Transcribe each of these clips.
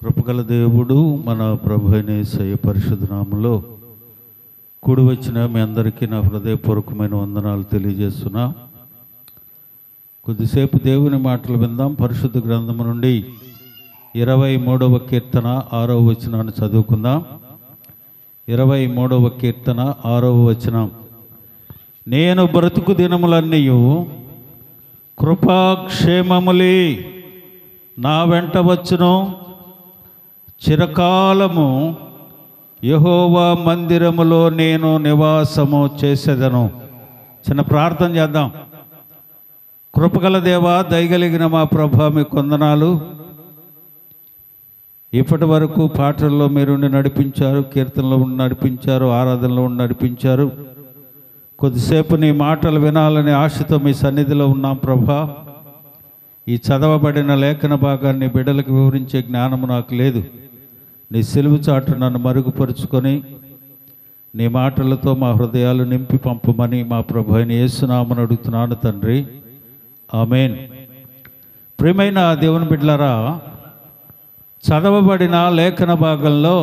కృపగల దేవుడు మన ప్రభు అయిన యేసయ్య పరిశుద్ధ నామములో కూడి వచ్చిన మీ అందరికీ నా హృదయపూర్వకమైన వందనాలు తెలియజేస్తున్నా. కొద్దిసేపు దేవుని మాటలు విందాం. పరిశుద్ధ గ్రంథము నుండి 23వ కీర్తన 6వ వచనాన్ని చదువుకుందాం. 23వ కీర్తన 6వ వచనం. నేను బ్రతుకు దినములన్నీయు కృపాక్షేమములే నా వెంట వచ్చును, చిరకాలము యెహోవా మందిరములో నేను నివాసము చేసేదను. చిన్న ప్రార్థన చేద్దాం. కృపగల దేవా, దయగలిగిన మా ప్రభా, మీకు వందనాలు. ఇప్పటి వరకు పాటల్లో మీరు నడిపించారు, కీర్తనలో ఉండి నడిపించారు, ఆరాధనలో ఉండి నడిపించారు. కొద్దిసేపు నీ మాటలు వినాలనే ఆశతో మీ సన్నిధిలో ఉన్నాం ప్రభా. ఈ చదవబడిన లేఖన భాగాన్ని బిడ్డలకు వివరించే జ్ఞానము నాకు లేదు. నీ సిలువ చాటు నన్ను మరుగుపరుచుకొని నీ మాటలతో మా హృదయాలు నింపి పంపమని మా ప్రభు అయిన యేసునామమున అడుగుతున్నాను తండ్రి, ఆమేన్. ప్రియమైన దేవుని బిడ్డలారా, చదవబడిన లేఖన భాగంలో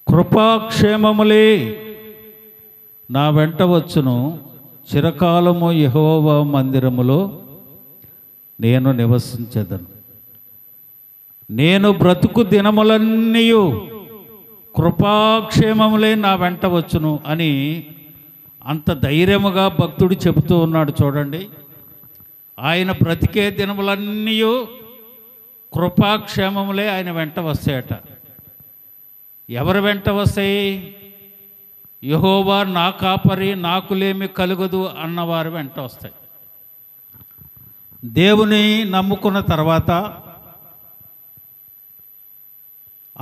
కృపాక్షేమములే నా వెంట వచ్చును, చిరకాలము యెహోవా మందిరములో నేను నివసించెదను. నేను బ్రతుకు దినములన్నీయు కృపాక్షేమములే నా వెంట వచ్చును అని అంత ధైర్యముగా భక్తుడు చెబుతూ ఉన్నాడు. చూడండి, ఆయన బ్రతికే దినములన్నీయు కృపాక్షేమములే ఆయన వెంట వస్తాయట. ఎవరి వెంట వస్తాయి? యెహోవా నా కాపరి, నాకులేమి కలుగదు అన్నవారి వెంట వస్తాయి. దేవుని నమ్ముకున్న తర్వాత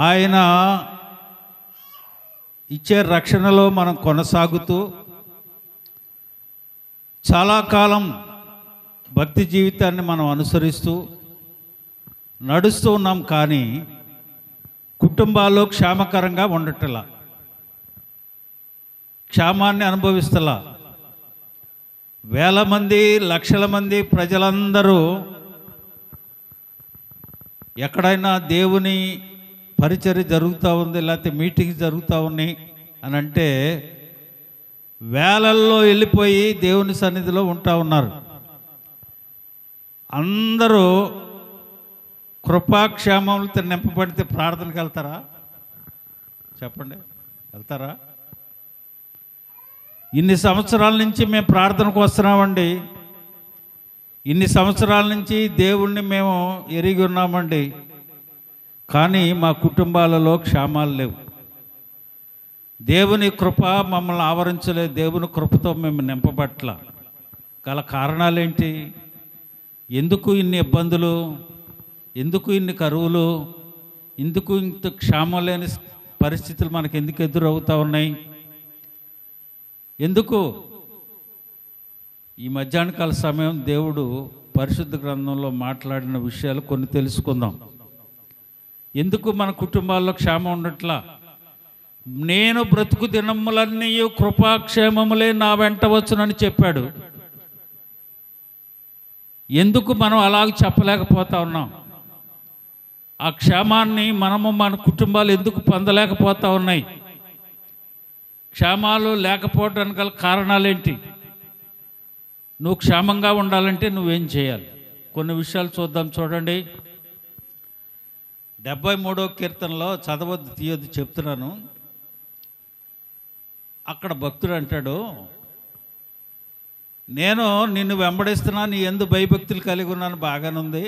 ఆయన ఇచ్చే రక్షణలో మనం కొనసాగుతూ చాలా కాలం భక్తి జీవితాన్ని మనం అనుసరిస్తూ నడుస్తూ ఉన్నాం. కానీ కుటుంబాల్లో క్షేమకరంగా ఉండటలా, క్షేమాన్ని అనుభవిస్తలా. వేల మంది, లక్షల మంది ప్రజలందరూ ఎక్కడైనా దేవుని పరిచర్య జరుగుతూ ఉంది, లేకపోతే మీటింగ్స్ జరుగుతూ ఉన్నాయి అని అంటే వేలల్లో వెళ్ళిపోయి దేవుని సన్నిధిలో ఉంటా ఉన్నారు. అందరూ కృపాక్షేమములతో నింపబడితే ప్రార్థనకి వెళ్తారా? చెప్పండి, వెళ్తారా? ఇన్ని సంవత్సరాల నుంచి మేము ప్రార్థనకు వస్తున్నామండి, ఇన్ని సంవత్సరాల నుంచి దేవుణ్ణి మేము ఎరిగి ఉన్నామండి, కానీ మా కుటుంబాలలో క్షేమాలు లేవు. దేవుని కృప మమ్మల్ని ఆవరించలేదు, దేవుని కృపతో మేము నింపబట్ల. గల కారణాలేంటి? ఎందుకు ఇన్ని ఇబ్బందులు, ఎందుకు ఇన్ని కరువులు, ఎందుకు ఇంత క్షేమం లేని పరిస్థితులు మనకు ఎందుకు ఎదురవుతూ ఉన్నాయి? ఎందుకు? ఈ మధ్యాహ్నకాల సమయం దేవుడు పరిశుద్ధ గ్రంథంలో మాట్లాడిన విషయాలు కొన్ని తెలుసుకుందాం. ఎందుకు మన కుటుంబాల్లో క్షేమం ఉండట్లా? నేను బ్రతుకు దినములన్నీ కృపాక్షేమములే నా వెంట వచ్చునని చెప్పాడు. ఎందుకు మనం అలాగ చెప్పలేకపోతా ఉన్నాం? ఆ క్షేమాన్ని మనము మన కుటుంబాలు ఎందుకు పొందలేకపోతా ఉన్నాయి? క్షేమాలు లేకపోవడానికి గల కారణాలేంటి? నువ్వు క్షేమంగా ఉండాలంటే నువ్వేం చేయాలి? కొన్ని విషయాలు చూద్దాం. చూడండి, 73వ కీర్తనలో చదవద్దు, తీయొద్దు చెప్తున్నాను. అక్కడ భక్తుడు అంటాడు, నేను నిన్ను వెంబడిస్తున్నా, నీ యందు భయభక్తులు కలిగి ఉన్నాను, బాగానుంది.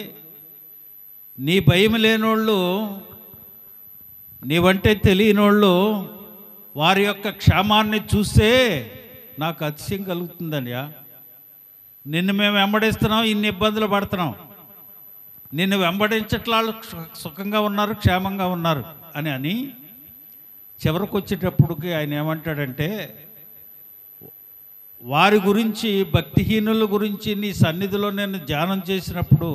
నీ భయం లేనోళ్ళు, నీవంటే తెలియనోళ్ళు వారి యొక్క క్షేమాన్ని చూస్తే నాకు అతిశయం కలుగుతుందయ్యా. నిన్ను మేము వెంబడిస్తున్నాం, ఇన్ని ఇబ్బందులు పడుతున్నాం, నిన్ను వెంబడించట్లా సుఖంగా ఉన్నారు, క్షేమంగా ఉన్నారు అని చివరికి వచ్చేటప్పటికి ఆయన ఏమంటాడంటే, వారి గురించి, భక్తిహీనుల గురించి నీ సన్నిధిలో నేను ధ్యానం చేసినప్పుడు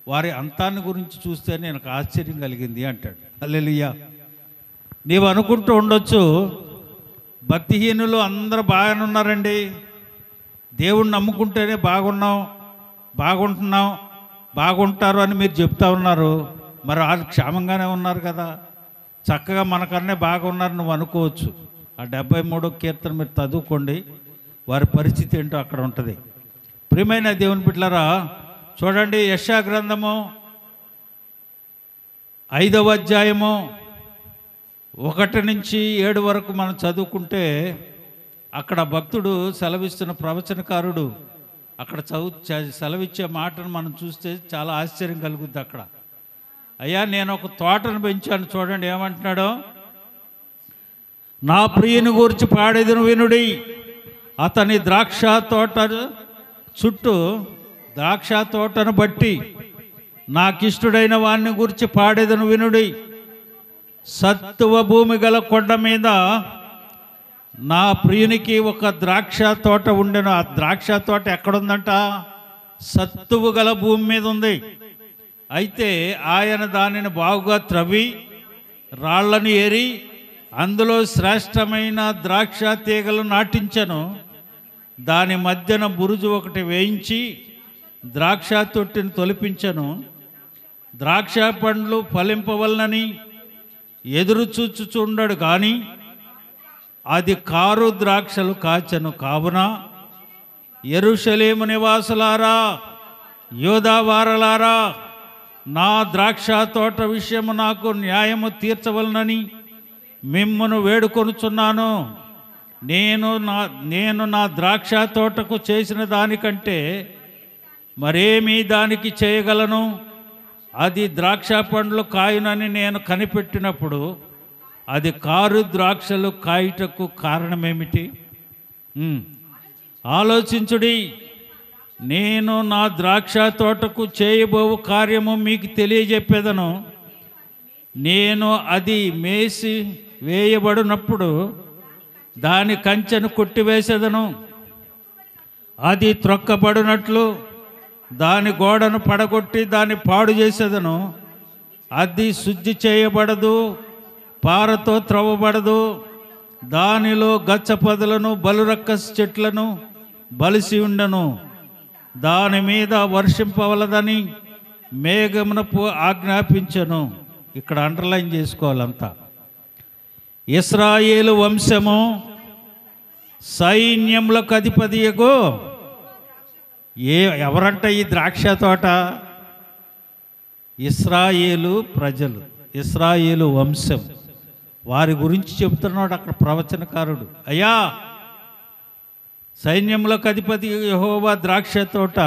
వారి అంతాన్ని గురించి చూస్తే నాకు ఆశ్చర్యం కలిగింది అంటాడు. హల్లెలూయా. నీవు అనుకుంటూ ఉండొచ్చు, భక్తిహీనులు అందరూ బాగానే ఉన్నారండి, దేవుణ్ణి నమ్ముకుంటేనే బాగుంటున్నాం, బాగుంటారు అని మీరు చెప్తా ఉన్నారు. మరి వాళ్ళు క్షేమంగానే ఉన్నారు కదా, చక్కగా మనకన్నే బాగా ఉన్నారు నువ్వు అనుకోవచ్చు. ఆ 73వ కీర్తన మీరు చదువుకోండి, వారి పరిస్థితి ఏంటో అక్కడ ఉంటుంది. ప్రియమైన దేవుని బిడ్డలారా, చూడండి యెషయా గ్రంథము 5వ అధ్యాయము 1 నుంచి 7 వరకు మనం చదువుకుంటే అక్కడ భక్తుడు సెలవిస్తున్న ప్రవచనకారుడు అక్కడ సెలవిచ్చే మాటను మనం చూస్తే చాలా ఆశ్చర్యం కలుగుద్ది. అక్కడ అయ్యా నేను ఒక తోటను పెంచాను, చూడండి ఏమంటున్నాడో, నా ప్రియుని గురించి పాడేదను వినుడి, అతని ద్రాక్ష తోట చుట్టూ ద్రాక్ష తోటను బట్టి నాకిష్టుడైన వాణ్ణి గురించి పాడేదను వినుడి. సత్తువ భూమి గల కొండ మీద నా ప్రియునికి ఒక ద్రాక్ష తోట ఉండెను. ఆ ద్రాక్ష తోట ఎక్కడుందంట? సత్తువు గల భూమి మీద ఉంది. అయితే ఆయన దానిని బాగుగా త్రవ్వి రాళ్లను ఏరి అందులో శ్రేష్టమైన ద్రాక్ష తీగలు నాటించెను. దాని మధ్యన బురుజు ఒకటి వేయించి ద్రాక్ష తొట్టిని తొలిపించెను. ద్రాక్ష పండ్లు ఫలింపవలనని ఎదురు చూచుచుండడు కానీ అది కారు ద్రాక్షలు కాచెను. కావున యెరూషలేము నివాసులారా, యోధా వారలారా, నా ద్రాక్ష తోట విషయము నాకు న్యాయము తీర్చవలనని మిమ్మును వేడుకొనుచున్నాను. నేను నా ద్రాక్ష తోటకు చేసిన దానికంటే మరేమీ దానికి చేయగలను? అది ద్రాక్ష పండ్లు కాయునని నేను కనిపెట్టినప్పుడు అది కారు ద్రాక్షలు కాయుటకు కారణమేమిటి? ఆలోచించుడి. నేను నా ద్రాక్ష తోటకు చేయబోవు కార్యము మీకు తెలియజెప్పేదను. నేను అది మేసి వేయబడినప్పుడు దాని కంచెను కొట్టివేసేదను. అది త్రొక్కబడినట్లు దాని గోడను పడగొట్టి దాన్ని పాడు చేసేదను. అది శుద్ధి చేయబడదు, పారతో త్రవ్వబడదు. దానిలో గచ్చపదులను బలురక్కస్ చెట్లను బలిసి ఉండను. దాని మీద వర్షింపవలదని మేఘమునకు ఆజ్ఞాపించను. ఇక్కడ అండర్లైన్ చేసుకోవాలంతా. ఇశ్రాయేలు వంశము సైన్యములకు అధిపతియగు ఎవరంట ఈ ద్రాక్ష తోట? ఇశ్రాయేలు ప్రజలు, ఇశ్రాయేలు వంశం, వారి గురించి చెబుతున్నాడు అక్కడ ప్రవచనకారుడు. అయ్యా, సైన్యములకు అధిపతి యెహోవా ద్రాక్ష తోట,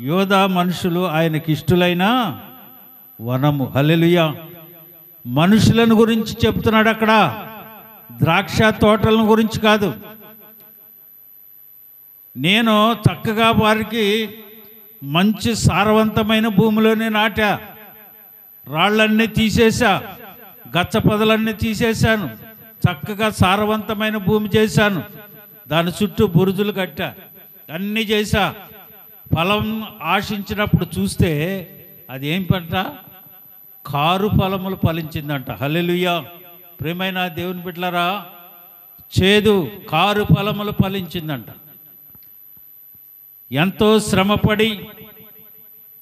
యోధా మనుషులు ఆయనకి ఇష్టులైన వనము. హల్లెలూయా. మనుషులను గురించి చెప్తున్నాడు అక్కడ, ద్రాక్ష తోటలను గురించి కాదు. నేను చక్కగా వారికి మంచి సారవంతమైన భూమిలోనే నాటా, రాళ్ళన్నీ తీసేసా, గచ్చపొదలన్నీ తీసేశాను, చక్కగా సారవంతమైన భూమి చేశాను, దాని చుట్టూ బురుజులు కట్టా, అన్నీ చేశా. ఫలం ఆశించినప్పుడు చూస్తే అది ఏం పంట? కారు ఫలములు ఫలించిందంట. హల్లెలూయా. ప్రియమైన దేవుని బిడ్డలారా, చేదు కారు ఫలములు ఫలించిందంట. ఎంతో శ్రమపడి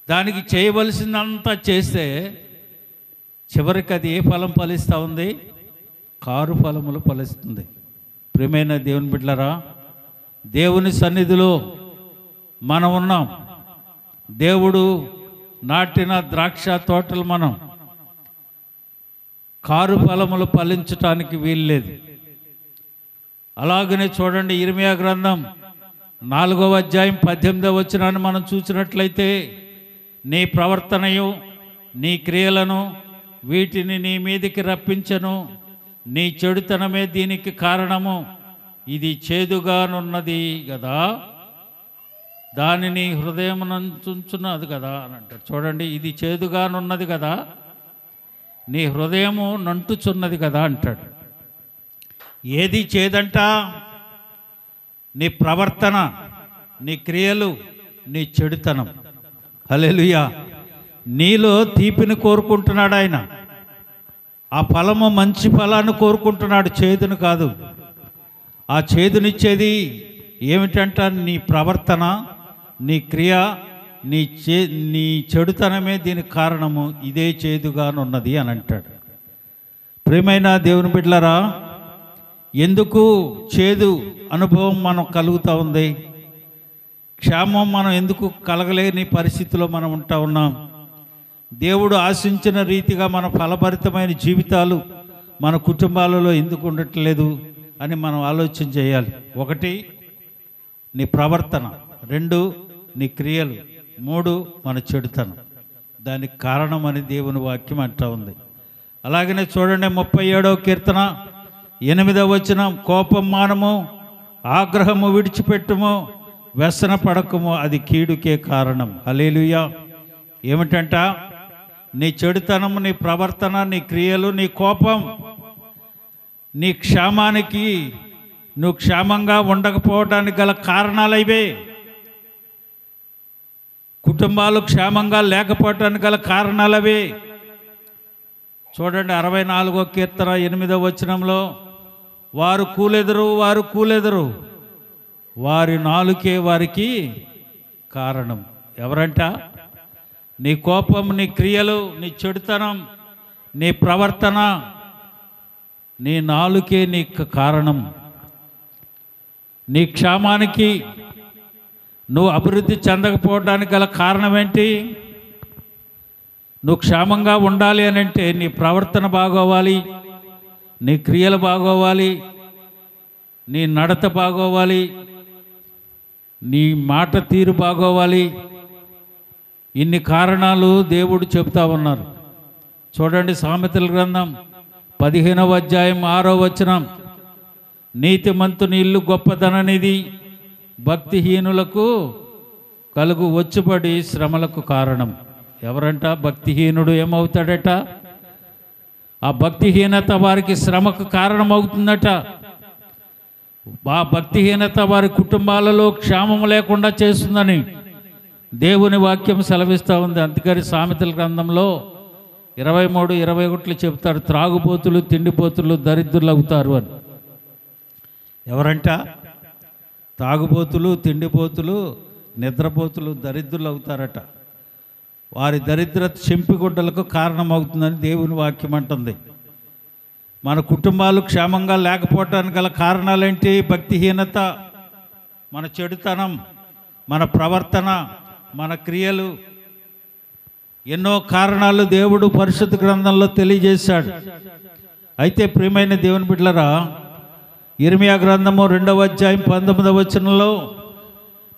దానికి చేయవలసిందంతా చేస్తే చివరికి అది ఏ ఫలం ఫలిస్తూ ఉంది? కారు ఫలములు ఫలిస్తుంది. ప్రియమైన దేవుని బిడ్డలారా, దేవుని సన్నిధిలో మనం ఉన్నాం. దేవుడు నాటిన ద్రాక్ష తోటలు మనం. కారు ఫలములు ఫలించటానికి వీల్లేదు. అలాగనే చూడండి, ఇర్మియా గ్రంథం 4వ అధ్యాయం 18వ వచనాన్ని మనం చూసినట్లయితే, నీ ప్రవర్తనయు నీ క్రియలను వీటిని నీ మీదికి రప్పించను, నీ చెడుతనమే దీనికి కారణము, ఇది చేదుగానున్నది కదా, దానిని హృదయమునంచున్నది కదా అని అంటాడు. చూడండి, ఇది చేదుగానున్నది కదా, నీ హృదయము నంటుచున్నది కదా అంటాడు. ఏది చేదంట? నీ ప్రవర్తన, నీ క్రియలు, నీ చెడుతనం. హల్లెలూయా. నీలో తీపిని కోరుకుంటున్నాడు ఆయన. ఆ ఫలము మంచి ఫలాన్ని కోరుకుంటున్నాడు, చేదును కాదు. ఆ చేదునిచ్చేది ఏమిటంట? నీ ప్రవర్తన, నీ క్రియ, నీ చెడుతనమే దీనికి కారణము, ఇదే చేదుగానున్నది అని అంటాడు. ప్రియమైన దేవుని బిడ్డలారా, ఎందుకు చేదు అనుభవం మనం కలుగుతూ ఉంది? క్షేమం మనం ఎందుకు కలగలేని పరిస్థితిలో మనం ఉంటా ఉన్నాం? దేవుడు ఆశించిన రీతిగా మన ఫలభరితమైన జీవితాలు మన కుటుంబాలలో ఎందుకు ఉండట్లేదు అని మనం ఆలోచన చేయాలి. 1 నీ ప్రవర్తన, 2 నీ క్రియలు, 3 మన చెడుతనం. దానికి కారణం అని దేవుని వాక్యం అంటా ఉంది. అలాగనే చూడండి 37వ కీర్తన 8వ వచనం, కోపం మానము, ఆగ్రహము విడిచిపెట్టుము, వ్యసన పడకము, అది కీడుకే కారణం. హల్లెలూయా. ఏమిటంట? నీ చెడుతనము, నీ ప్రవర్తన, నీ క్రియలు, నీ కోపం, నీ క్షేమానికి, నువ్వు క్షేమంగా ఉండకపోవడానికి గల కారణాలు ఇవే. కుటుంబాలు క్షేమంగా లేకపోవటానికి గల కారణాలు అవే. చూడండి 64వ కీర్తన 8వ వచనంలో, వారు కూలెదరు, వారి నాలుకే వారికి కారణం. ఎవరంట? నీ కోపం, నీ క్రియలు, నీ చెడుతనం, నీ ప్రవర్తన, నీ నాలుకే నీకు కారణం. నీ క్షేమానికి, నువ్వు అభివృద్ధి చెందకపోవడానికి గల కారణం ఏంటి? నువ్వు క్షేమంగా ఉండాలి అని అంటే నీ ప్రవర్తన బాగోవాలి, నీ క్రియలు బాగోవాలి, నీ నడత బాగోవాలి, నీ మాట తీరు బాగోవాలి. ఇన్ని కారణాలు దేవుడు చెబుతా ఉన్నారు. చూడండి సామెతల గ్రంథం 15వ అధ్యాయం 6వ వచనం, నీతిమంతుని ఇల్లు గొప్పదననిది, భక్తిహీనులకు కలుగు వచ్చుబడి శ్రమలకు కారణం. ఎవరంట? భక్తిహీనుడు ఏమవుతాడట? ఆ భక్తిహీనత వారికి శ్రమకు కారణమవుతుందట. ఆ భక్తిహీనత వారి కుటుంబాలలో క్షేమం లేకుండా చేస్తుందని దేవుని వాక్యం సెలవిస్తూ ఉంది. అందుకని సామెతల గ్రంథంలో 23, 21 చెప్తారు, త్రాగుబోతులు, తిండిపోతులు దరిద్రులు అవుతారు అని. ఎవరంట? తాగుబోతులు, తిండిపోతులు, నిద్రపోతులు దరిద్రులు అవుతారట. వారి దరిద్రత చెంపిగుడ్డలకు కారణమవుతుందని దేవుని వాక్యం అంటుంది. మన కుటుంబాలు క్షేమంగా లేకపోవటానికి గల కారణాలేంటి? భక్తిహీనత, మన చెడుతనం, మన ప్రవర్తన, మన క్రియలు. ఎన్నో కారణాలు దేవుడు పరిశుద్ధ గ్రంథంలో తెలియజేశాడు. అయితే ప్రియమైన దేవుని బిడ్డలారా, ఇర్మియా గ్రంథము 2వ అధ్యాయం 19వ వచనంలో,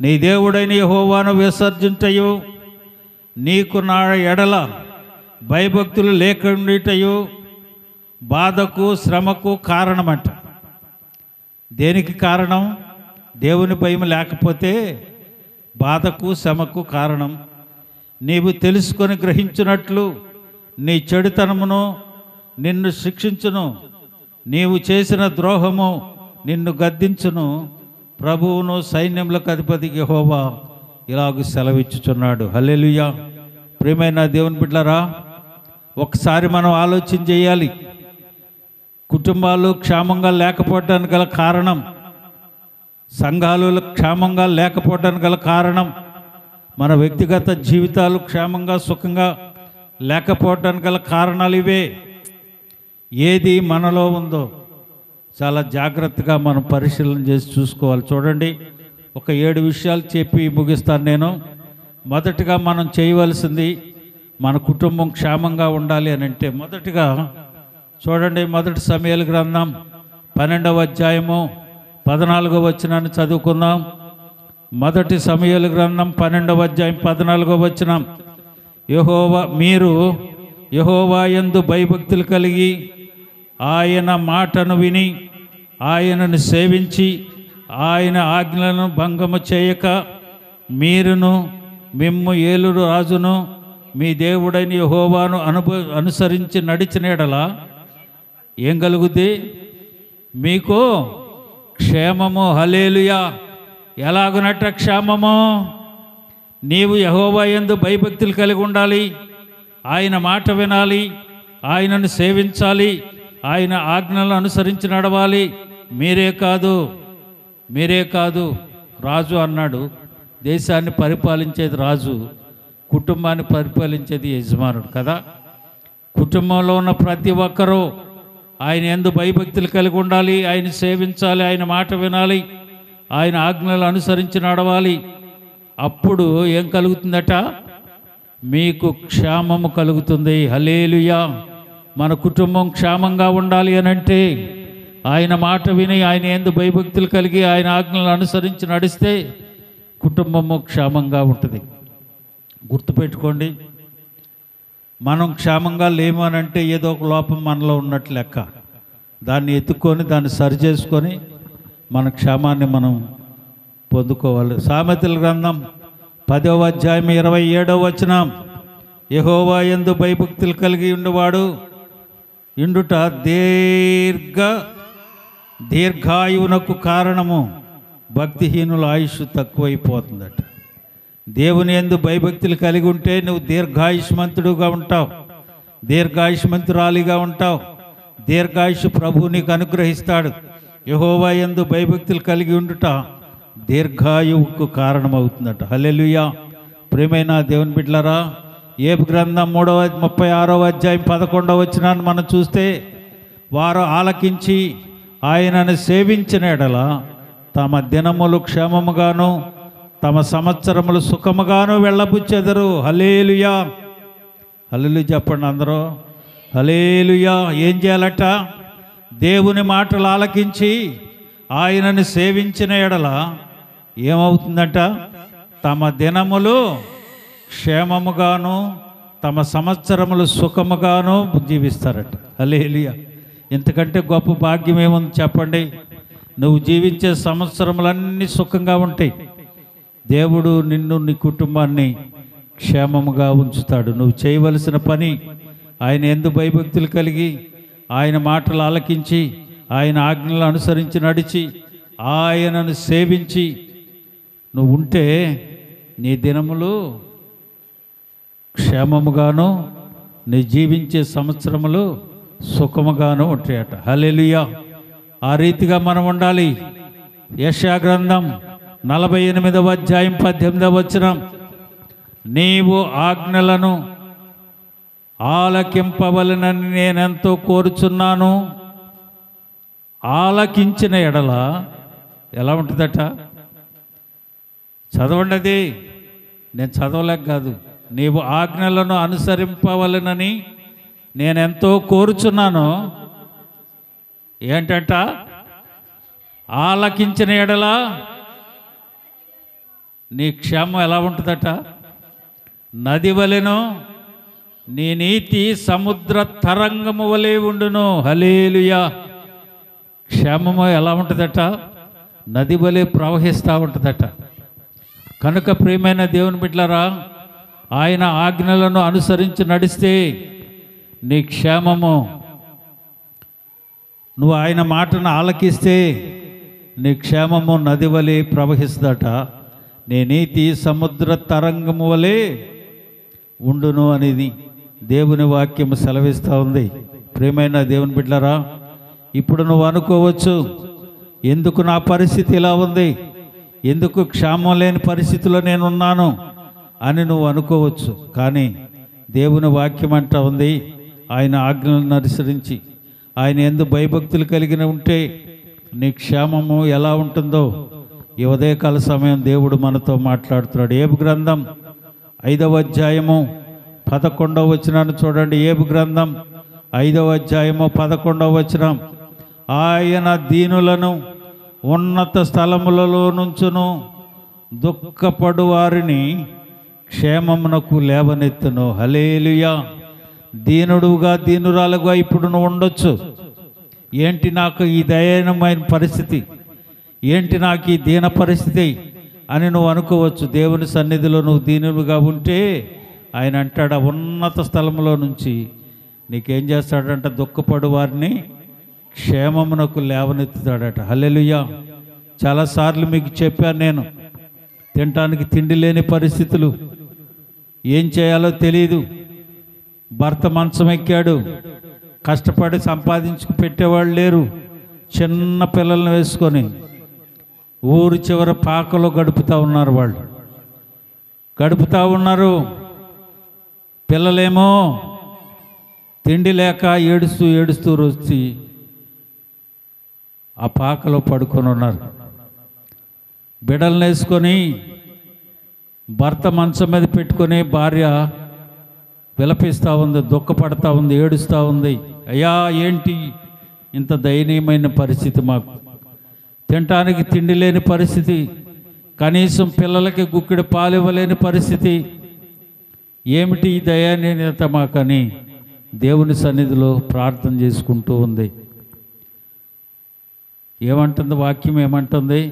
నీ దేవుడైన యెహోవాను విసర్జించయు, నీకు నా ఎడల భయభక్తులు లేకుండాటయు బాధకు, శ్రమకు కారణమంట. దేనికి కారణం? దేవుని భయం లేకపోతే బాధకు, శ్రమకు కారణం. నీవు తెలుసుకొని గ్రహించినట్లు నీ చెడుతనమును నిన్ను శిక్షించును, నీవు చేసిన ద్రోహము నిన్ను గద్దించును. ప్రభువును సైన్యములకు అధిపతి యెహోవా ఇలాగ సెలవిచ్చుచున్నాడు. హల్లెలూయా. ప్రియమైన దేవుని బిడ్డలారా, ఒకసారి మనం ఆలోచన చేయాలి. కుటుంబాలు క్షేమంగా లేకపోవటానికి గల కారణం, సంఘాలు క్షేమంగా లేకపోవటానికి గల కారణం, మన వ్యక్తిగత జీవితాలు క్షేమంగా సుఖంగా లేకపోవటానికి గల కారణాలు ఇవే. ఏది మనలో ఉందో చాలా జాగ్రత్తగా మనం పరిశీలన చేసి చూసుకోవాలి. చూడండి, ఒక 7 విషయాలు చెప్పి ముగిస్తాను నేను. మొదటిగా మనం చేయవలసింది, మన కుటుంబం క్షేమంగా ఉండాలి అని అంటే మొదటిగా చూడండి, 1 సమూయేలు గ్రంథం 12వ అధ్యాయము 14వ వచనాన్ని చదువుకుందాం. 1 సమూయేలు గ్రంథం 12వ అధ్యాయం 14వ వచనం, మీరు యెహోవా యందు భయభక్తులు కలిగి ఆయన మాటను విని ఆయనను సేవించి ఆయన ఆజ్ఞలను భంగము చేయక మీరును మిమ్ము ఏలురు రాజును మీ దేవుడైన యెహోవాను అనుసరించి నడిచిన యెడల ఏం కలుగుద్ది? మీకు క్షేమము. హల్లెలూయా. ఎలాగునట్ట క్షేమము? నీవు యెహోవా యందు భయభక్తులు కలిగి ఉండాలి, ఆయన మాట వినాలి, ఆయనను సేవించాలి, ఆయన ఆజ్ఞలను అనుసరించి నడవాలి. మీరే కాదు రాజు అన్నాడు, దేశాన్ని పరిపాలించేది రాజు, కుటుంబాన్ని పరిపాలించేది యజమానుడు కదా. కుటుంబంలో ఉన్న ప్రతి ఒక్కరూ ఆయన యందు భయభక్తులు కలిగి ఉండాలి, ఆయన సేవించాలి, ఆయన మాట వినాలి, ఆయన ఆజ్ఞలు అనుసరించి నడవాలి. అప్పుడు ఏం కలుగుతుందట? మీకు క్షేమము కలుగుతుంది. హల్లెలూయా. మన కుటుంబం క్షేమంగా ఉండాలి అని అంటే ఆయన మాట విని ఆయన యందు భయభక్తులు కలిగి ఆయన ఆజ్ఞలను అనుసరించి నడిస్తే కుటుంబము క్షేమంగా ఉంటుంది. గుర్తుపెట్టుకోండి, మనం క్షేమంగా లేము అని అంటే ఏదో ఒక లోపం మనలో ఉన్నట్లు లెక్క. దాన్ని ఎత్తుక్కొని దాన్ని సరిచేసుకొని మన క్షేమాన్ని మనం పొందుకోవాలి. సామెతల గ్రంథం 10వ అధ్యాయం 27వ వచనం, యెహోవా యందు భయభక్తులు కలిగి ఉండేవాడు ఇండుట దీర్ఘాయువునకు కారణము, భక్తిహీనుల ఆయుష్ తక్కువైపోతుందట. దేవుని యందు భయభక్తులు కలిగి ఉంటే నువ్వు దీర్ఘాయుష్మంతుడుగా ఉంటావు, దీర్ఘాయుష్మంతురాలిగా ఉంటావు. దీర్ఘాయుష్ ప్రభువు నీకు అనుగ్రహిస్తాడు. యెహోవా యందు భయభక్తులు కలిగి ఉండుట దీర్ఘాయువుకు కారణమవుతుందట. హల్లెలూయా. ప్రియమైన దేవుని బిడ్డలారా, యోబు గ్రంథం 36వ అధ్యాయం 11వ వచనాన్ని మనం చూస్తే, వారు ఆలకించి ఆయనను సేవించిన ఎడల తమ దినములు క్షేమముగాను తమ సంవత్సరములు సుఖముగాను వెళ్ళబుచ్చెదరు. హల్లెలూయా. హల్లెలూయా చెప్పండి అందరూ. హల్లెలూయా. ఏం చేయాలట? దేవుని మాటలు ఆలకించి ఆయనను సేవించిన ఎడల ఏమవుతుందట? తమ దినములు క్షేమముగాను తమ సంవత్సరములు సుఖముగాను జీవిస్తారట. హల్లెలూయా. ఇంతకంటే గొప్ప భాగ్యం ఏముంది చెప్పండి? నువ్వు జీవించే సంవత్సరములన్నీ సుఖంగా ఉంటాయి. దేవుడు నిన్ను నీ కుటుంబాన్ని క్షేమముగా ఉంచుతాడు. నువ్వు చేయవలసిన పని ఆయన యందు భయభక్తులు కలిగి ఆయన మాటలు ఆలకించి ఆయన ఆజ్ఞలు అనుసరించి నడిచి ఆయనను సేవించి నువ్వు ఉంటే నీ దినములు క్షేమముగాను నీ జీవించే సంవత్సరములు సుఖముగాను ఉంటాయట. హల్లెలూయా. ఆ రీతిగా మనం ఉండాలి. యెషయా గ్రంథం 48వ అధ్యాయం 18వ వచనం, నీవు ఆజ్ఞలను ఆలకింపవలనని నేనెంతో కోరుచున్నాను, ఆలకించిన ఎడల ఎలా ఉంటుందట? చదవండి అది, నేను చదవలేక కాదు. నీవు ఆజ్ఞలను అనుసరింపవలనని నేనెంతో కోరుచున్నాను. ఏంటంట? ఆలకించిన ఎడల నీ క్షేమం ఎలా ఉంటుందట? నది వలెను నీ నీతి సముద్ర తరంగము వలె ఉండును. హల్లెలూయా. క్షేమము ఎలా ఉంటుందట? నది వలె ప్రవహిస్తూ ఉంటుందట. కనుక ప్రియమైన దేవుని బిడ్డలారా, ఆయన ఆజ్ఞలను అనుసరించి నడిస్తే నీ క్షేమము, నువ్వు ఆయన మాటను ఆలకిస్తే నీ క్షేమము నది వలె ప్రవహిస్తుందట. నీ నీతి సముద్ర తరంగము వలె ఉండును అనేది దేవుని వాక్యము సెలవిస్తూ ఉంది. ప్రియమైన దేవుని బిడ్డలారా, ఇప్పుడు నువ్వు అనుకోవచ్చు, ఎందుకు నా పరిస్థితి ఇలా ఉంది, ఎందుకు క్షేమం లేని పరిస్థితిలో నేనున్నాను అని నువ్వు అనుకోవచ్చు. కానీ దేవుని వాక్యం అంటా ఉంది, ఆయన ఆజ్ఞలను అనుసరించి ఆయన యందు భయభక్తులు కలిగిన ఉంటే నీ క్షేమము ఎలా ఉంటుందో ఈ ఉదయకాల సమయం దేవుడు మనతో మాట్లాడుతున్నాడు. యోబు గ్రంథం 5వ అధ్యాయము 11వ వచనాన్ని చూడండి. యోబు గ్రంథం 5వ అధ్యాయము 11వ వచనం, ఆయన దీనులను ఉన్నత స్థలములలో నుంచును, దుఃఖపడు వారిని క్షేమమునకు లేవనెత్తును. హల్లెలూయా. దీనుడుగా దీనురాలుగా ఇప్పుడు నువ్వు ఉండొచ్చు. ఏంటి నాకు ఈ దయనమైన పరిస్థితి, ఏంటి నాకు ఈ దీన పరిస్థితి అని నువ్వు అనుకోవచ్చు. దేవుని సన్నిధిలో నువ్వు దీనులుగా ఉంటే ఆయన అంటాడు, ఉన్నత స్థలంలో నుంచి నీకేం చేస్తాడంట? దుఃఖపడు వారిని క్షేమమునకు లేవనెత్తుతాడట. హల్లెలూయా. చాలాసార్లు మీకు చెప్పాను నేను, తినటానికి తిండి లేని పరిస్థితులు, ఏం చేయాలో తెలియదు. భర్త మంచం ఎక్కాడు, కష్టపడి సంపాదించుకు పెట్టేవాళ్ళు లేరు, చిన్న పిల్లల్ని వేసుకొని ఊరు చివర పాకలో గడుపుతూ ఉన్నారు వాళ్ళు. గడుపుతూ ఉన్నారు. పిల్లలేమో తిండి లేక ఏడుస్తూ ఏడుస్తూ వచ్చి ఆ పాకలో పడుకొని ఉన్నారు. బిడలను వేసుకొని భర్త మంచం మీద పెట్టుకొని భార్య విలపిస్తూ ఉంది, దుఃఖపడతా ఉంది, ఏడుస్తూ ఉంది. అయ్యా ఏంటి ఇంత దయనీయమైన పరిస్థితి, మాకు తినటానికి తిండి లేని పరిస్థితి, కనీసం పిల్లలకి గుక్కెడు పాలు ఇవ్వలేని పరిస్థితి, ఏమిటి ఈ దయానీయత మాకని దేవుని సన్నిధిలో ప్రార్థన చేసుకుంటూ ఉంది. ఏమంటుంది వాక్యం? ఏమంటుంది?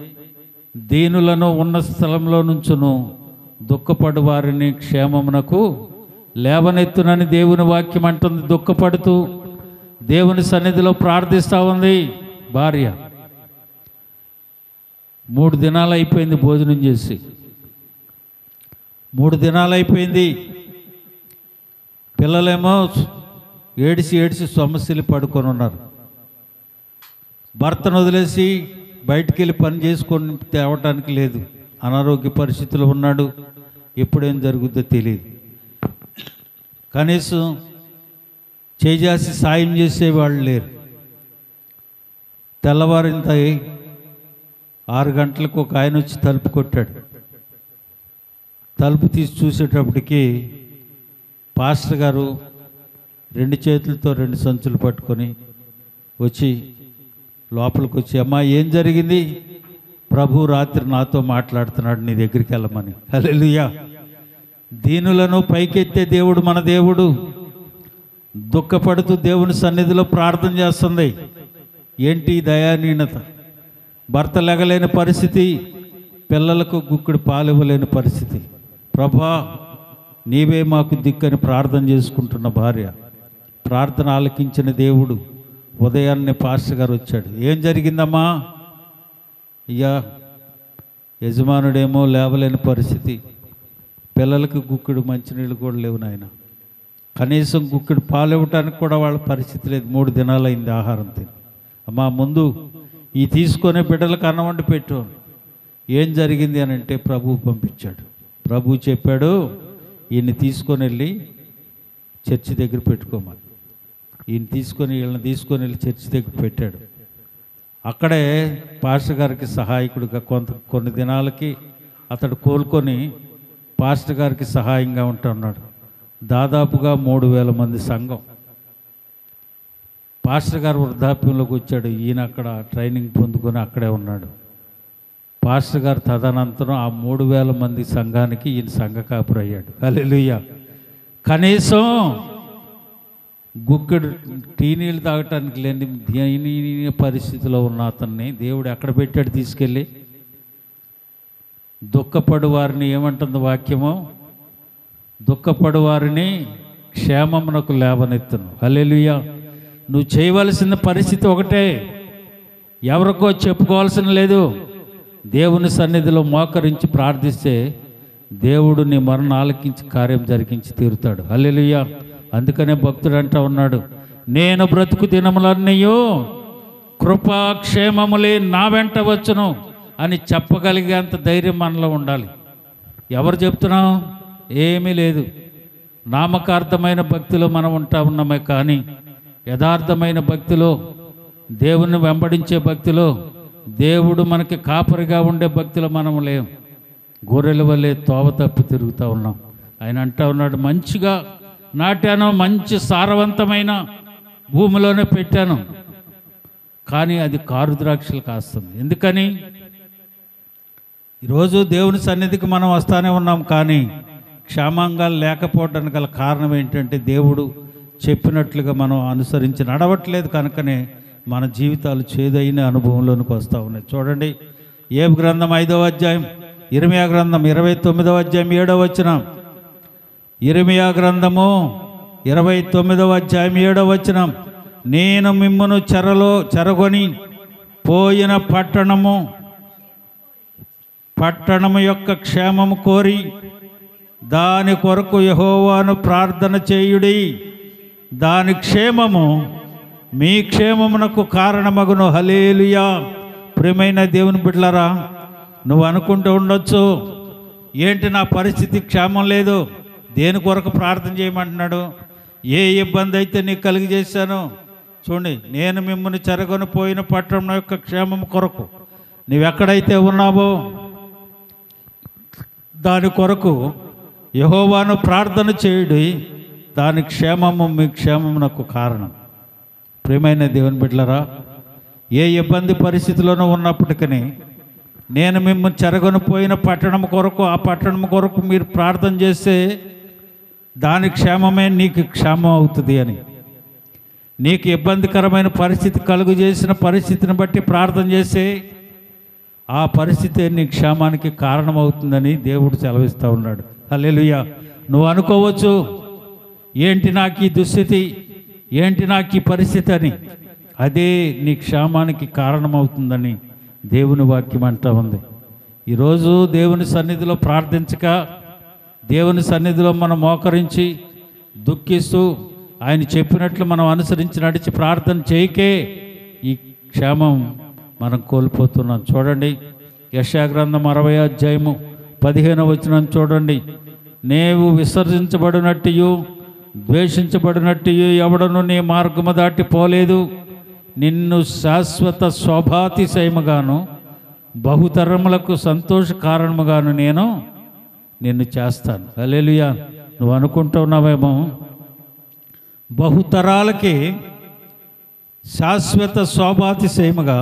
దీనులను ఉన్న స్థలంలో నుంచును, దుఃఖపడు వారిని క్షేమమునకు లేవనెత్తునని దేవుని వాక్యం అంటుంది. దుఃఖపడుతూ దేవుని సన్నిధిలో ప్రార్థిస్తూ ఉంది భార్య. 3 దినాలు అయిపోయింది భోజనం చేసి, 3 దినాలు అయిపోయింది. పిల్లలేమో ఏడిసి ఏడిసి సమస్యలు పడుకొని ఉన్నారు. భర్తను వదిలేసి బయటికి వెళ్ళి పని చేసుకొని తేవటానికి లేదు, అనారోగ్య పరిస్థితులు ఉన్నాడు, ఎప్పుడేం జరుగుద్దో తెలియదు. కనీసం చేసి సాయం చేసేవాళ్ళు లేరు. తెల్లవారింత 6 గంటలకు ఒక ఆయన వచ్చి తలుపు కొట్టాడు. తలుపు తీసి చూసేటప్పటికి పాస్టర్ గారు 2 చేతులతో 2 సంచులు పట్టుకొని వచ్చి లోపలికి వచ్చి, అమ్మా ఏం జరిగింది? ప్రభు రాత్రి నాతో మాట్లాడుతున్నాడు, నీ దగ్గరికి వెళ్ళమని. హల్లెలూయా. దీనులను పైకెత్తే దేవుడు మన దేవుడు. దుఃఖపడుతూ దేవుని సన్నిధిలో ప్రార్థన చేస్తుంది. ఏంటి దయానీయత? భర్త లెగలేని పరిస్థితి, పిల్లలకు గుక్కెడు పాలు ఇవ్వలేని పరిస్థితి. ప్రభా నీవే మాకు దిక్కని ప్రార్థన చేసుకుంటున్న భార్య. ప్రార్థన ఆలకించిన దేవుడు ఉదయాన్నే పాస్టర్ గారు వచ్చాడు. ఏం జరిగిందమ్మా? అయ్యా యజమానుడేమో లేవలేని పరిస్థితి, పిల్లలకు గుక్కెడు మంచినీళ్ళు కూడా లేవు నాయన, కనీసం గుక్కెడు పాలు ఇవ్వటానికి కూడా వాళ్ళ పరిస్థితి లేదు. 3 దినాలు అయింది ఆహారం తిని. అమ్మా ముందు ఈ తీసుకొని బిడ్డలకు అన్నం వండి పెట్టు. ఏం జరిగింది అని అంటే ప్రభువు పంపించాడు. ప్రభువు చెప్పాడు, ఈయన్ని తీసుకొని వెళ్ళి చర్చి దగ్గర పెట్టుకోమని. వీళ్ళని తీసుకొని వెళ్ళి చర్చి దగ్గర పెట్టాడు. అక్కడే పాస్టర్ గారికి సహాయకుడిగా కొన్ని దినాలకి అతడు కోలుకొని పాస్టర్ గారికి సహాయంగా ఉంటున్నాడు. దాదాపుగా 3,000 మంది సంఘం. పాస్టర్ గారు వృద్ధాప్యంలోకి వచ్చాడు. ఈయన అక్కడ ట్రైనింగ్ పొందుకొని అక్కడే ఉన్నాడు. పాస్టర్ గారు తదనంతరం ఆ 3,000 మంది సంఘానికి ఈయన సంఘ కాపురు అయ్యాడు. హల్లెలూయా. కనీసం గుక్కెడు టీ నీళ్ళు తాగటానికి లేని దయనీయ పరిస్థితిలో ఉన్న అతన్ని దేవుడు ఎక్కడ పెట్టాడు తీసుకెళ్ళి? దుఃఖపడు వారిని ఏమంటుంది వాక్యము? దుఃఖపడు వారిని క్షేమమునకు లేవనెత్తును. హల్లెలూయా. నువ్వు చేయవలసిన పరిస్థితి ఒకటే, ఎవరికో చెప్పుకోవాల్సిన లేదు. దేవుని సన్నిధిలో మోకరించి ప్రార్థిస్తే దేవుడు నీ మరణ ఆలకించి కార్యం జరిగించి తీరుతాడు. హల్లెలూయా. అందుకనే భక్తుడు అంటూ ఉన్నాడు, నేను బ్రతుకు దినములన్నయో కృపాక్షేమములే నా వెంట వచ్చును అని చెప్పగలిగేంత ధైర్యం మనలో ఉండాలి. ఎవరు చెప్తున్నాం? ఏమీ లేదు. నామకార్థమైన భక్తిలో మనం ఉంటా ఉన్నామే, కానీ యథార్థమైన భక్తిలో, దేవుని వెంబడించే భక్తిలో, దేవుడు మనకి కాపరిగా ఉండే భక్తిలో మనం లేం. గొర్రెల వల్లే తోవ తప్పి తిరుగుతూ ఉన్నాం. ఆయన అంటా ఉన్నాడు, మంచిగా నాటాను, మంచి సారవంతమైన భూమిలోనే పెట్టాను, కానీ అది కారు ద్రాక్షలు కాస్తుంది. ఎందుకని? ఈరోజు దేవుని సన్నిధికి మనం వస్తానే ఉన్నాం, కానీ క్షేమంగా లేకపోవడానికి గల కారణం ఏంటంటే దేవుడు చెప్పినట్లుగా మనం అనుసరించి నడవట్లేదు. కనుకనే మన జీవితాలు చేదైన అనుభవంలోనికి వస్తూ ఉన్నాయి. చూడండి, యోబు గ్రంథం 5వ అధ్యాయం, ఇర్మీయా గ్రంథం 29వ అధ్యాయం 7వ వచనం. ఇర్మీయా గ్రంథము 29వ అధ్యాయం 7వ వచనం. నేను మిమ్మును చెరగొని పోయిన పట్టణము యొక్క క్షేమము కోరి దాని కొరకు యెహోవాను ప్రార్థన చేయుడి, దాని క్షేమము మీ క్షేమమునకు కారణమగును. హల్లెలూయా. ప్రియమైన దేవుని బిడ్డలారా, నువ్వు అనుకుంటూ ఉండొచ్చు, ఏంటి నా పరిస్థితి క్షేమం లేదు, దేని కొరకు ప్రార్థన చేయమంటున్నాడు? ఏ ఇబ్బంది అయితే నీకు కలిగజేశాను, చూడండి, నేను మిమ్మల్ని చెరగొని పోయిన పట్టణం యొక్క క్షేమం కొరకు నీవెక్కడైతే ఉన్నావో దాని కొరకు యెహోవాను ప్రార్థన చేయుడి, దాని క్షేమము మీ క్షేమమునకు కారణం. ప్రియమైన దేవుని బిడ్డలారా, ఏ ఇబ్బంది పరిస్థితిలోనూ ఉన్నప్పటికీ నేను మిమ్మల్ని చెరగొని పోయిన పట్టణం కొరకు, ఆ పట్టణం కొరకు మీరు ప్రార్థన చేస్తే దాని క్షేమమే నీకు క్షేమం అవుతుంది అని. నీకు ఇబ్బందికరమైన పరిస్థితి కలుగు చేసిన పరిస్థితిని బట్టి ప్రార్థన చేస్తే ఆ పరిస్థితి నీ క్షేమానికి కారణమవుతుందని దేవుడు సెలవిస్తూ ఉన్నాడు. హల్లెలూయా. నువ్వు అనుకోవచ్చు, ఏంటి నాకు ఈ దుస్థితి, ఏంటి నాకు ఈ పరిస్థితి అని. అదే నీ క్షేమానికి కారణమవుతుందని దేవుని వాక్యం అంటూ ఉంది. ఈరోజు దేవుని సన్నిధిలో ప్రార్థించక, దేవుని సన్నిధిలో మనం మోకరించి దుఃఖిస్తూ ఆయన చెప్పినట్లు మనం అనుసరించి నడిచి ప్రార్థన చేయకే ఈ క్షేమం మనం కోల్పోతున్నాం. చూడండి, యెషయా గ్రంథం 60వ అధ్యాయము 15వ వచనం చూడండి. నీవు విసర్జించబడినట్టు ద్వేషించబడినట్టు ఎవడను నీ మార్గము దాటి పోలేదు, నిన్ను శాశ్వత శోభాతిశయముగాను బహుతరములకు సంతోష కారణముగాను నేను నిన్ను చేస్తాను. హల్లెలూయా. నువ్వు అనుకుంటున్నావేమో బహుతరాలకి శాశ్వత శోభాతిశయముగా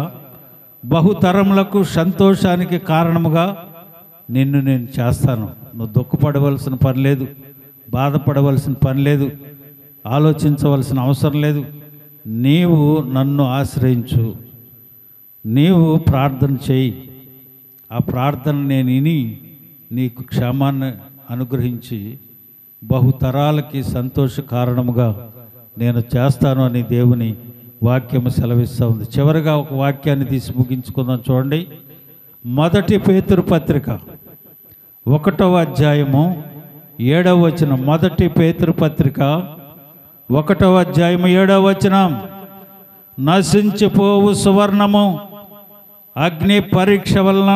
బహుతరములకు సంతోషానికి కారణముగా నిన్ను నేను చేస్తాను. నువ్వు దుఃఖపడవలసిన పని లేదు, బాధపడవలసిన పని లేదు, ఆలోచించవలసిన అవసరం లేదు. నీవు నన్ను ఆశ్రయించు, నీవు ప్రార్థన చేయి, ఆ ప్రార్థన నేను విని నీకు క్షేమాన్ని అనుగ్రహించి బహుతరాలకి సంతోష కారణముగా నేను చేస్తాను అని దేవుని వాక్యము సెలవిస్తూ ఉంది. చివరిగా ఒక వాక్యాన్ని తీసి ముగించుకుందాం. చూడండి, మొదటి పేతురు పత్రిక 1వ అధ్యాయము 7వ వచనం. మొదటి పేతురు పత్రిక 1వ అధ్యాయము 7వ వచనం. నశించిపోవు సువర్ణము అగ్ని పరీక్ష వలన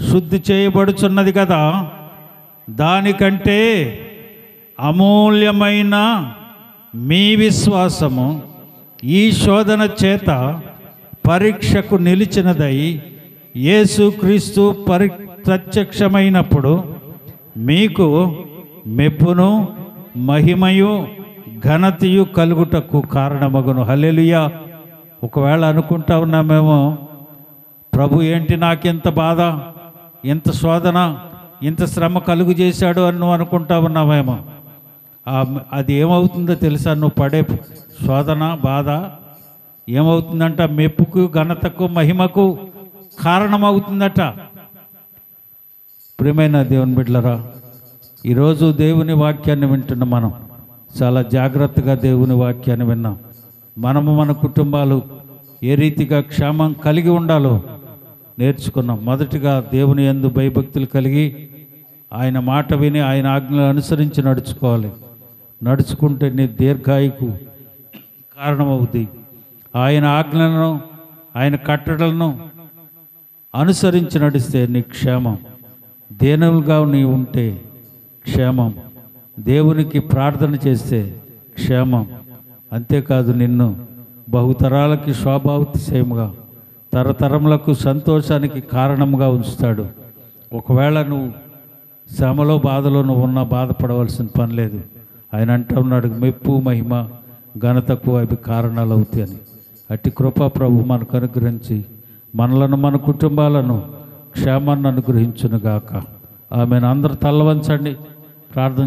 శుద్ధి చేయబడుచున్నది కదా, దానికంటే అమూల్యమైన మీ విశ్వాసము ఈ శోధన చేత పరీక్షకు నిలిచినదై యేసుక్రీస్తు ప్రత్యక్షమైనప్పుడు మీకు మెప్పును మహిమయు ఘనతయు కలుగుటకు కారణమగును. హల్లెలూయా. ఒకవేళ అనుకుంటా ఉన్నామేమో, ప్రభు ఏంటి నాకెంత బాధ, ఎంత శోధన, ఇంత శ్రమ కలుగు చేశాడు అని నువ్వు అనుకుంటా ఉన్నావేమో. అది ఏమవుతుందో తెలుసా? నువ్వు పడే శోధన బాధ ఏమవుతుందంట? మెప్పుకు ఘనతకు మహిమకు కారణమవుతుందట. ప్రియమైన దేవుని బిడ్డలారా, ఈరోజు దేవుని వాక్యాన్ని వింటున్న మనం చాలా జాగ్రత్తగా దేవుని వాక్యాన్ని విన్నాం. మనము మన కుటుంబాలు ఏ రీతిగా క్షేమం కలిగి ఉండాలో నేర్చుకున్నాం. మొదటిగా దేవుని యందు భయభక్తులు కలిగి ఆయన మాట విని ఆయన ఆజ్ఞలు అనుసరించి నడుచుకోవాలి. నడుచుకుంటే నీ దీర్ఘాయుకు కారణమవుతుంది. ఆయన ఆజ్ఞలను ఆయన కట్టడలను అనుసరించి నడిస్తే నీ క్షేమం. దేనులుగా నీ ఉంటే క్షేమం. దేవునికి ప్రార్థన చేస్తే క్షేమం. అంతేకాదు, నిన్ను బహుతరాలకి శోభాతిశయముగా తరతరములకు సంతోషానికి కారణముగా ఉంచుతాడు. ఒకవేళ నువ్వు శ్రమలో బాధలో నువ్వు ఉన్నా బాధపడవలసిన పని లేదు. ఆయన అంటూ ఉన్నాడు, మెప్పు మహిమ ఘనతకు అవి కారణాలు అవుతాయని. అట్టి కృపా ప్రభు మనకు అనుగ్రహించి మనలను మన కుటుంబాలను క్షేమాన్ని అనుగ్రహించునుగాక. ఆమెను అందరూ తల్లవంచండి, ప్రార్థన